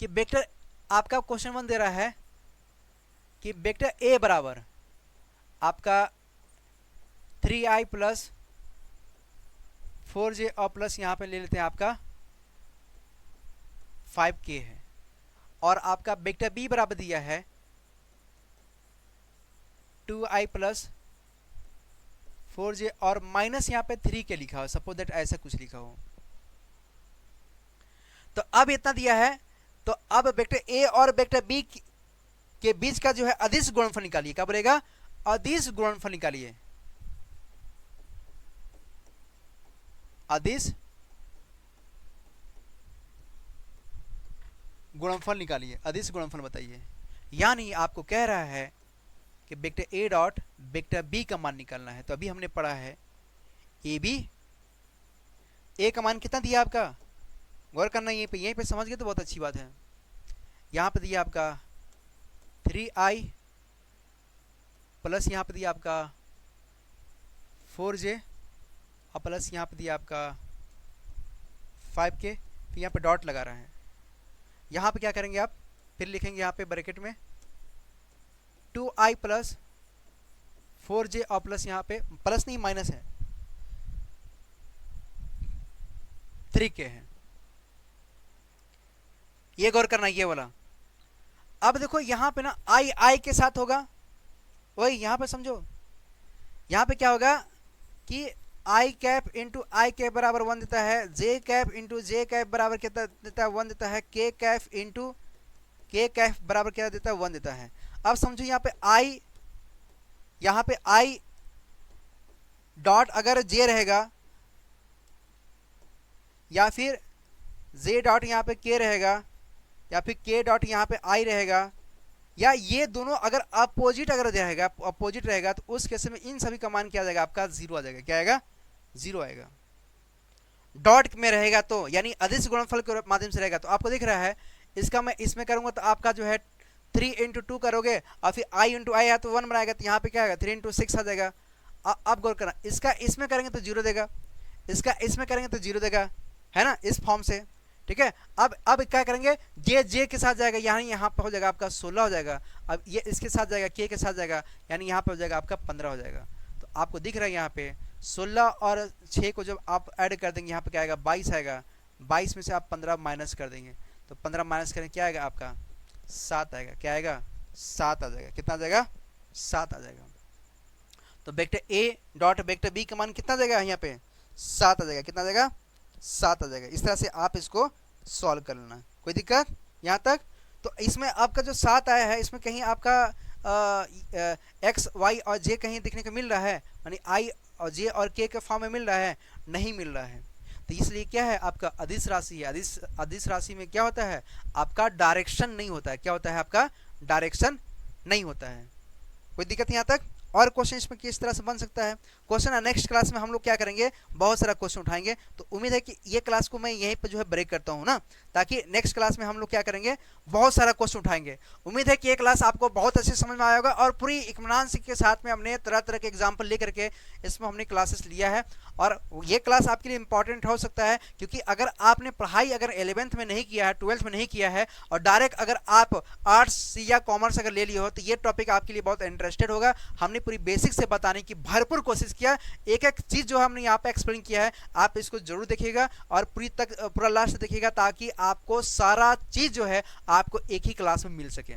कि वेक्टर आपका क्वेश्चन 1 दे रहा है कि वेक्टर ए बराबर आपका 3i प्लस 4j और प्लस यहाँ पे ले लेते हैं आपका 5k है, और आपका वेक्टर बी बराबर दिया है 2i प्लस 4j और माइनस यहाँ पे 3k लिखा हो, सपोज दैट ऐसा कुछ लिखा हो। तो अब इतना दिया है, तो अब वेक्टर ए और वेक्टर बी के बीच का जो है अदिश गुणनफल निकालिए। क्या बोलेगा? अदिश गुणनफल निकालिए। अदिश गुणनफल निकालिए, अदिश गुणनफल बताइए। यानी आपको कह रहा है कि vector A dot vector B का मान निकालना है। तो अभी हमने पढ़ा है ए बी, ए का मान कितना दिया आपका, गौर करना यहीं पे समझ गए तो बहुत अच्छी बात है। यहाँ पे दिया आपका 3i प्लस यहाँ पे दिया आपका 4j और प्लस यहाँ पे दिया आपका 5k, फिर यहाँ पे डॉट लगा रहा है। यहाँ पे क्या करेंगे आप, फिर लिखेंगे यहाँ पे ब्रैकेट में 2i प्लस 4j और प्लस यहाँ पे प्लस नहीं माइनस है 3k है। ये गौर करना ये वाला। अब देखो यहाँ पे ना आई के साथ होगा, वही यहाँ पे समझो, यहाँ पे क्या होगा कि आई कैप इंटू आई कैप बराबर 1 देता है, जे कैप इंटू जे कैप बराबर कितना देता है 1 देता है, के कैप इंटू के कैप बराबर क्या देता है 1 देता है। अब समझो यहाँ पे आई डॉट अगर जे रहेगा या फिर जे डॉट यहाँ पे के रहेगा या फिर के डॉट यहाँ पे आई रहेगा, या ये दोनों अगर अपोजिट रहेगा तो उस केस में इन सभी का मान क्या आ जाएगा आपका 0 आ जाएगा। क्या आएगा? 0 आएगा। डॉट में रहेगा तो यानी अदिश गुणनफल के माध्यम से रहेगा। तो आपको दिख रहा है इसका मैं इसमें करूंगा तो आपका जो है 3 इंटू 2 करोगे और फिर आई इंटू आई है तो 1 बनाएगा, तो यहाँ पे क्या आएगा 3 इंटू 6 आ जाएगा। अब गौर करना, इसका इसमें करेंगे तो 0 देगा, इसका इसमें करेंगे तो 0 देगा, है ना, इस फॉर्म से। ठीक है। अब क्या करेंगे, जे के साथ जाएगा, यहाँ पे हो जाएगा आपका 16 हो जाएगा। अब ये इसके साथ जाएगा, के साथ जाएगा, यानी यहाँ पे हो जाएगा आपका 15 हो जाएगा। तो आपको दिख रहा है यहाँ पे 16 और 6 को जब आप ऐड कर देंगे यहाँ पे क्या आएगा 22 आएगा। 22 में से आप 15 माइनस कर देंगे, तो 15 माइनस करें क्या आएगा आपका 7 आएगा। क्या आएगा? 7 आ जाएगा। कितना आ जाएगा? 7 आ जाएगा। तो vector A dot vector B का मान कितना आ जाएगा यहाँ पे 7 आ जाएगा। कितना आ जाएगा? 7 आ जाएगा। इस तरह से आप इसको सॉल्व कर लेना, कोई दिक्कत यहाँ तक? तो इसमें आपका जो 7 आया है इसमें कहीं आपका एक्स वाई और जे कहीं दिखने को मिल रहा है, यानी आई और जे और के फॉर्म में मिल रहा है? नहीं मिल रहा है। तो इसलिए क्या है आपका अदिश राशि है। अदिश राशि में क्या होता है आपका डायरेक्शन नहीं होता है। क्या होता है आपका? डायरेक्शन नहीं होता है। कोई दिक्कत यहाँ तक? और क्वेश्चन इसमें किस तरह से बन सकता है क्वेश्चन, नेक्स्ट क्लास में हम लोग क्या करेंगे, बहुत सारा क्वेश्चन उठाएंगे। तो उम्मीद है कि ये क्लास को मैं यहीं पर जो है ब्रेक करता हूँ ना, ताकि नेक्स्ट क्लास में हम लोग क्या करेंगे, बहुत सारा क्वेश्चन उठाएंगे। उम्मीद है कि ये क्लास आपको बहुत अच्छे समझ में आया होगा और पूरी इत्मीनान के साथ में हमने तरह तरह के एग्जाम्पल लेकर के इसमें हमने क्लासेस लिया है। और ये क्लास आपके लिए इंपॉर्टेंट हो सकता है, क्योंकि अगर आपने पढ़ाई अगर 11th में नहीं किया है, 12th में नहीं किया है, और डायरेक्ट अगर आप आर्ट्स या कॉमर्स अगर ले लिए हो, तो ये टॉपिक आपके लिए बहुत इंटरेस्टेड होगा। हमने पूरी बेसिक से बताने की भरपूर कोशिश किया। एक एक चीज जो हमने यहाँ पे एक्सप्लेन किया है आप इसको जरूर देखिएगा और पूरा लास्ट देखिएगा, ताकि आपको सारा चीज जो है आपको एक ही क्लास में मिल सके।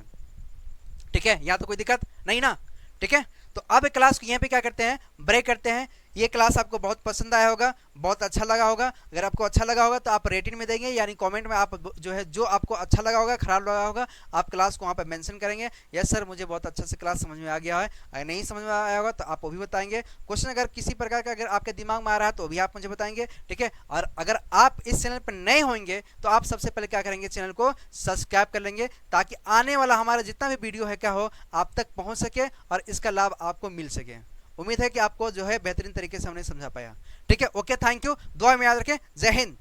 ठीक है, यहाँ तो कोई दिक्कत नहीं ना? ठीक है, तो अब क्लास को यहाँ पे क्या करते हैं, ब्रेक करते हैं। ये क्लास आपको बहुत पसंद आया होगा, बहुत अच्छा लगा होगा। अगर आपको अच्छा लगा होगा तो आप रेटिंग में देंगे, यानी कमेंट में आप जो है जो आपको अच्छा लगा होगा, खराब लगा होगा, आप क्लास को वहाँ पे मेंशन करेंगे, यस सर मुझे बहुत अच्छा से क्लास समझ में आ गया है। अगर नहीं समझ में आया होगा तो आप वो भी बताएंगे। क्वेश्चन अगर किसी प्रकार का अगर आपके दिमाग में आ रहा है तो भी आप मुझे बताएंगे। ठीक है, और अगर आप इस चैनल पर नए होंगे तो आप सबसे पहले क्या करेंगे, चैनल को सब्सक्राइब कर लेंगे, ताकि आने वाला हमारा जितना भी वीडियो है क्या हो आप तक पहुँच सके और इसका लाभ आपको मिल सके। उम्मीद है कि आपको जो है बेहतरीन तरीके से हमने समझा पाया। ठीक है, ओके, थैंक यू। दुआ में याद रखें। जय हिंद।